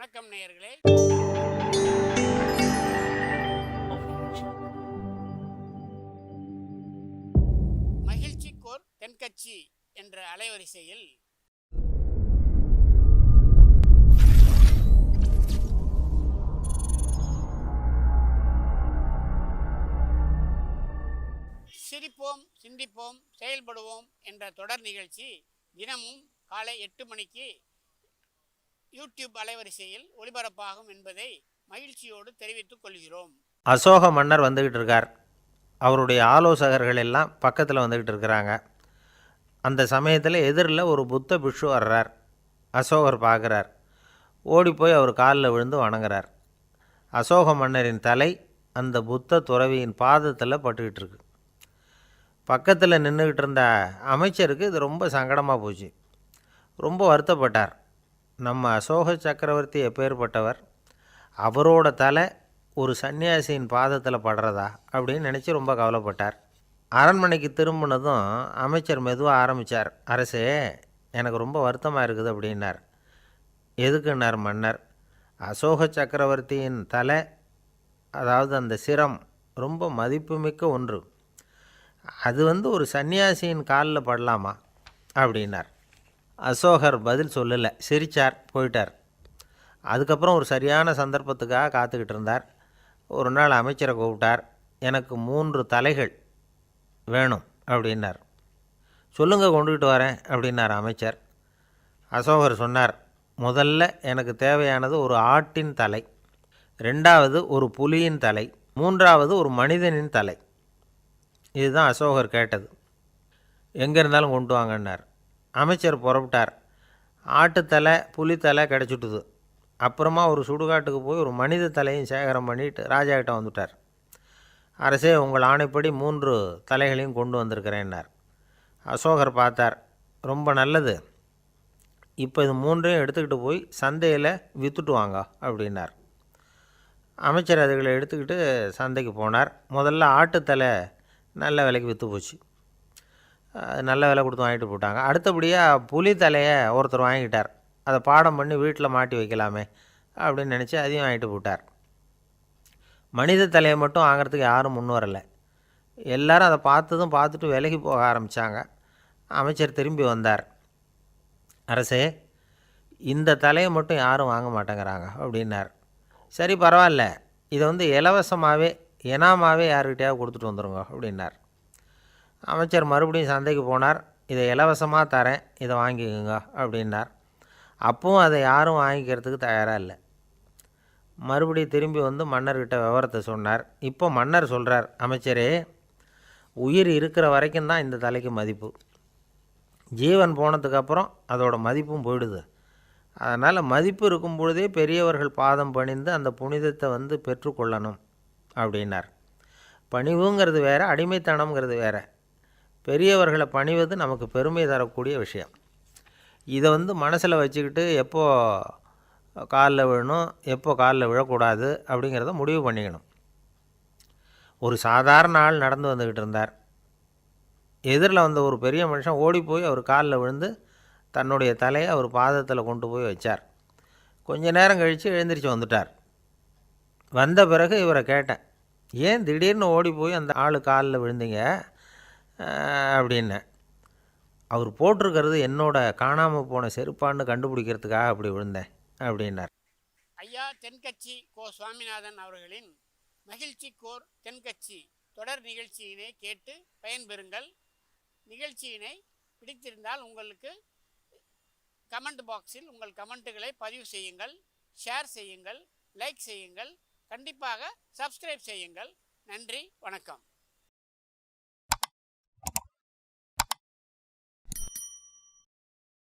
வணக்கம் நேயர்களே. மகிழ்ச்சிக்கோர் தென்கட்சி என்ற அலைவரிசையில் சிரிப்போம், சிந்திப்போம், செயல்படுவோம் என்ற தொடர் நிகழ்ச்சி தினமும் காலை 8 மணிக்கு யூடியூப் அலைவரிசையில் ஒளிபரப்பாகும் என்பதை மகிழ்ச்சியோடு தெரிவித்துக் கொள்கிறோம். அசோக மன்னர் வந்துக்கிட்டு இருக்கார். அவருடைய ஆலோசகர்கள் எல்லாம் பக்கத்தில் வந்துக்கிட்டு இருக்கிறாங்க. அந்த சமயத்தில் எதிரில் ஒரு புத்த பிக்ஷு வர்றார். அசோகர் பார்க்குறார். ஓடி போய் அவர் காலில் விழுந்து வணங்குறார். அசோக மன்னரின் தலை அந்த புத்த துறவியின் பாதத்தில் பட்டுக்கிட்டு இருக்கு. பக்கத்தில் நின்றுக்கிட்டு இருந்த அமைச்சருக்கு இது ரொம்ப சங்கடமாக போச்சு. ரொம்ப வருத்தப்பட்டார். நம்ம அசோக சக்கரவர்த்தி எப்பேற்பட்டவர், அவரோட தலை ஒரு சன்னியாசியின் பாதத்தில் படுறதா அப்படின்னு நினச்சி ரொம்ப கவலைப்பட்டார். அரண்மனைக்கு திரும்பினதும் அமைச்சர் மெதுவாக ஆரம்பித்தார். அரசே, எனக்கு ரொம்ப வருத்தமாக இருக்குது அப்படின்னார். எதுக்குன்னார் மன்னர். அசோக சக்கரவர்த்தியின் தலை, அதாவது அந்த சிரம், ரொம்ப மதிப்புமிக்க ஒன்று. அது ஒரு சன்னியாசியின் காலில் படலாமா அப்படின்னார். அசோகர் பதில் சொல்லலை, சிரித்தார், போயிட்டார். அதுக்கப்புறம் ஒரு சரியான சந்தர்ப்பத்துக்காக காத்துக்கிட்டு இருந்தார். ஒரு நாள் அமைச்சரை கூப்பிட்டார். எனக்கு 3 தலைகள் வேணும் அப்படின்னார். சொல்லுங்கள், கொண்டுக்கிட்டு வரேன் அப்படின்னார் அமைச்சர். அசோகர் சொன்னார், முதல்ல எனக்கு தேவையானது ஒரு ஆட்டின் தலை, 2வது ஒரு புலியின் தலை, 3வது ஒரு மனிதனின் தலை. இதுதான் அசோகர் கேட்டது. எங்கே இருந்தாலும் கொண்டு வாங்கன்னார். அமைச்சர் புறப்பட்டார். ஆட்டுத்தலை, புலித்தலை கிடச்சிட்டுது. அப்புறமா ஒரு சுடுகாட்டுக்கு போய் ஒரு மனித தலையும் சேகரம் பண்ணிட்டு ராஜா கிட்ட வந்துட்டார். அரசே, உங்கள் ஆணைப்படி 3 தலைகளையும் கொண்டு வந்திருக்கிறேன்னார். அசோகர் பார்த்தார். ரொம்ப நல்லது, இப்போ இது 3ஐயும் எடுத்துக்கிட்டு போய் சந்தையில் விற்றுட்டு வாங்க அப்படின்னார். அமைச்சர் அதுகளை எடுத்துக்கிட்டு சந்தைக்கு போனார். முதல்ல ஆட்டுத்தலை நல்ல விலைக்கு விற்று போச்சு. நல்ல விலை கொடுத்து வாங்கிட்டு போட்டாங்க. அடுத்தபடியாக புலி தலையை ஒருத்தர் வாங்கிட்டார். அதை பாடம் பண்ணி வீட்டில் மாட்டி வைக்கலாமே அப்படின்னு நினச்சி அதையும் வாங்கிட்டு போட்டார். மனித தலையை மட்டும் வாங்கிறதுக்கு யாரும் முன் வரலை. எல்லோரும் அதை பார்த்துட்டு விலகி போக ஆரம்பித்தாங்க. அமைச்சர் திரும்பி வந்தார். அரசே, இந்த தலையை மட்டும் யாரும் வாங்க மாட்டேங்கிறாங்க அப்படின்னார். சரி, பரவாயில்ல, இதை இலவசமாகவே இனாமாகவே யாருக்கிட்டையாவது கொடுத்துட்டு வந்துடுங்க அப்படின்னார். அமைச்சர் மறுபடியும் சந்தைக்கு போனார். இதை இலவசமாக தரேன், இதை வாங்கிக்கோங்க அப்படின்னார். அப்பவும் அதை யாரும் வாங்கிக்கிறதுக்கு தயாராக இல்லை. மறுபடியும் திரும்பி மன்னர்கிட்ட விவரத்தை சொன்னார். இப்போ மன்னர் சொல்கிறார், அமைச்சரே, உயிர் இருக்கிற வரைக்கும் தான் இந்த தலைக்கு மதிப்பு. ஜீவன் போனதுக்கப்புறம் அதோட மதிப்பும் போயிடுது. அதனால் மதிப்பு இருக்கும் பொழுதே பெரியவர்கள் பாதம் பணிந்து அந்த புனிதத்தை பெற்றுக்கொள்ளணும் அப்படின்னார். பணிவுங்கிறது வேறு, அடிமைத்தனம்ங்கிறது வேறு. பெரியவர்களை பணிவது நமக்கு பெருமை தரக்கூடிய விஷயம். இதை மனசில் வச்சுக்கிட்டு எப்போ காலில் விழணும், எப்போ காலில் விழக்கூடாது அப்படிங்கிறத முடிவு பண்ணிக்கணும். ஒரு சாதாரண ஆள் நடந்து வந்துக்கிட்டு இருந்தார். எதிரில் வந்த ஒரு பெரிய மனுஷன் ஓடி போய் அவர் காலில் விழுந்து தன்னுடைய தலையை அவர் பாதத்தில் கொண்டு போய் வச்சார். கொஞ்ச நேரம் கழித்து எழுந்திரிச்சு வந்துட்டார். வந்த பிறகு இவரை கேட்டேன், ஏன் திடீர்னு ஓடி போய் அந்த ஆள் காலில் விழுந்தீங்க அப்படின்னு. அவர் போட்டிருக்கிறது என்னோட காணாமல் போன செருப்பான்னு கண்டுபிடிக்கிறதுக்காக அப்படி விழுந்தேன் அப்படின்னார். ஐயா தென்கட்சி கோ சுவாமிநாதன் அவர்களின் மகிழ்ச்சிக்கோர் தென்கட்சி தொடர் நிகழ்ச்சியினை கேட்டு பயன்பெறுங்கள். நிகழ்ச்சியினை பிடித்திருந்தால் உங்களுக்கு கமெண்ட் பாக்ஸில் உங்கள் கமெண்ட்டுகளை பதிவு செய்யுங்கள், ஷேர் செய்யுங்கள், லைக் செய்யுங்கள், கண்டிப்பாக சப்ஸ்கிரைப் செய்யுங்கள். நன்றி, வணக்கம்.